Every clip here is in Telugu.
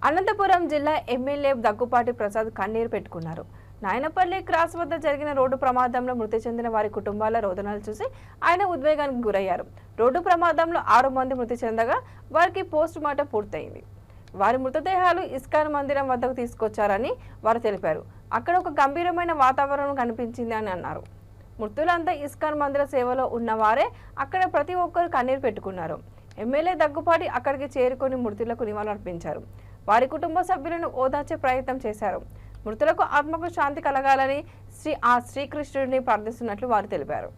అనంతపురం జిల్లా ఎమ్మెల్యే దగ్గుపాటి ప్రసాద్ కన్నీరు పెట్టుకున్నారు. నాయనపల్లి క్రాస్ వద్ద జరిగిన రోడ్డు ప్రమాదంలో మృతి చెందిన వారి కుటుంబాల రోదనలు చూసి ఆయన ఉద్వేగానికి గురయ్యారు. రోడ్డు ప్రమాదంలో 6 మంది మృతి చెందగా వారికి పోస్ట్ మార్టం పూర్తయింది. వారి మృతదేహాలు ఇస్కాన్ మందిరం వద్దకు తీసుకొచ్చారని వారు తెలిపారు. అక్కడ ఒక గంభీరమైన వాతావరణం కనిపించింది అని అన్నారు. మృతులంతా ఇస్కాన్ మందిర సేవలో ఉన్నవారే. అక్కడ ప్రతి ఒక్కరు కన్నీరు పెట్టుకున్నారు. ఎమ్మెల్యే దగ్గుపాటి అక్కడికి చేరుకొని మృతులకు నివాళులర్పించారు. వారి కుటుంబ సభ్యులను ఓదార్చే ప్రయత్నం చేశారు. మృతులకు ఆత్మకు శాంతి కలగాలని శ్రీకృష్ణుడిని ప్రార్థిస్తున్నట్లు వారు తెలిపారు.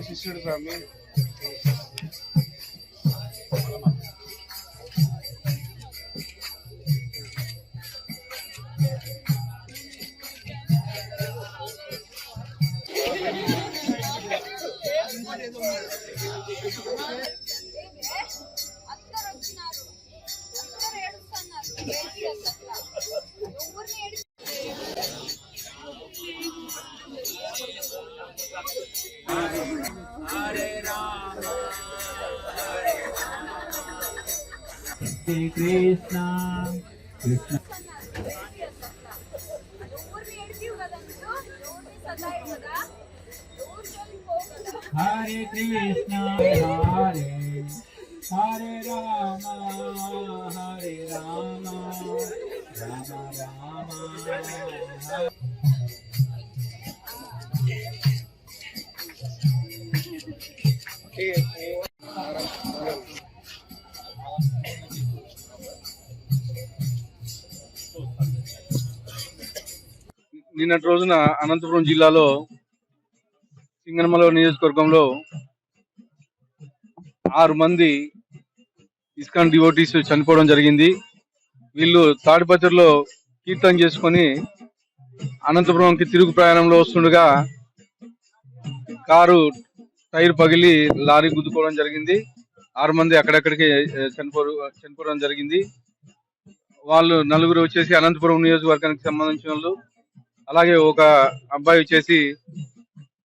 శిష్యుడు స్వామి Hare Krishna, Krishna. Hare Krishna, Hare Hare Rama, Hare Rama, Rama Rama, Hare. నిన్నటి రోజున అనంతపురం జిల్లాలో సింగనమల నియోజకవర్గంలో 6 మంది ఇస్కాన్ డివోటీస్ చనిపోవడం జరిగింది. వీళ్ళు తాడిపత్రిలో కీర్తన చేసుకొని అనంతపురంకి తిరుగు ప్రయాణంలో వస్తుండగా కారు టైర్ పగిలి లారీ గుద్దుకోవడం జరిగింది. 6 మంది అక్కడక్కడికి చనిపోవడం జరిగింది. వాళ్ళు 4 వచ్చేసి అనంతపురం నియోజకవర్గానికి సంబంధించిన వాళ్ళు. అలాగే ఒక అబ్బాయి వచ్చేసి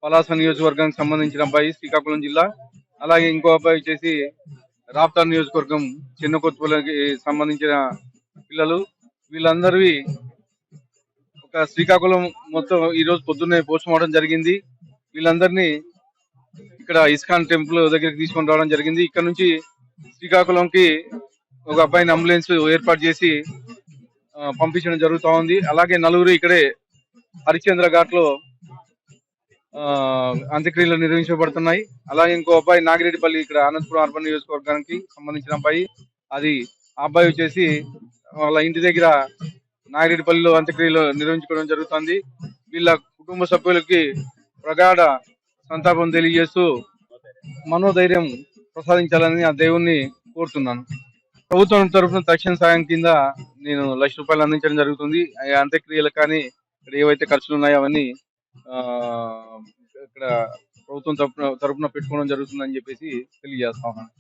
పలాస నియోజకవర్గానికి సంబంధించిన అబ్బాయి, శ్రీకాకుళం జిల్లా. అలాగే ఇంకో అబ్బాయి వచ్చేసి రాప్తార్ నియోజకవర్గం చిన్నకొత్తపల్లికి సంబంధించిన పిల్లలు. వీళ్ళందరివి ఒక శ్రీకాకుళం మొత్తం ఈ రోజు పొద్దున్నే పోస్ట్ మార్టం జరిగింది. వీళ్ళందరినీ ఇక్కడ ఇస్కాన్ టెంపుల్ దగ్గరికి తీసుకొని రావడం జరిగింది. ఇక్కడ నుంచి శ్రీకాకుళంకి ఒక అబ్బాయిని అంబులెన్స్ ఏర్పాటు చేసి పంపించడం జరుగుతూ ఉంది. అలాగే 4 ఇక్కడే హరిశ్చంద్ర ఘాట్ లో అంత్యక్రియలు నిర్వహించబడుతున్నాయి. అలాగే ఇంకో అబ్బాయి నాగిరెడ్డిపల్లి, ఇక్కడ అనంతపురం అర్బన్ నియోజకవర్గానికి సంబంధించిన అబ్బాయి. ఆ అబ్బాయి వచ్చేసి వాళ్ళ ఇంటి దగ్గర నాగిరెడ్డిపల్లిలో అంత్యక్రియలు నిర్వహించుకోవడం జరుగుతుంది. వీళ్ళ కుటుంబ సభ్యులకి ప్రగాఢ సంతాపం తెలియజేస్తూ మనోధైర్యం ప్రసాదించాలని ఆ దేవుణ్ణి కోరుతున్నాను. ప్రభుత్వం తరఫున తక్షణ సాయం కింద నేను ₹1,00,000 అందించడం జరుగుతుంది. అంత్యక్రియలు కానీ ఇక్కడ ఏవైతే ఖర్చులు ఉన్నాయో అవన్నీ ఇక్కడ ప్రభుత్వం తరఫున పెట్టుకోవడం జరుగుతుందని చెప్పేసి తెలియజేస్తా ఉన్నాను.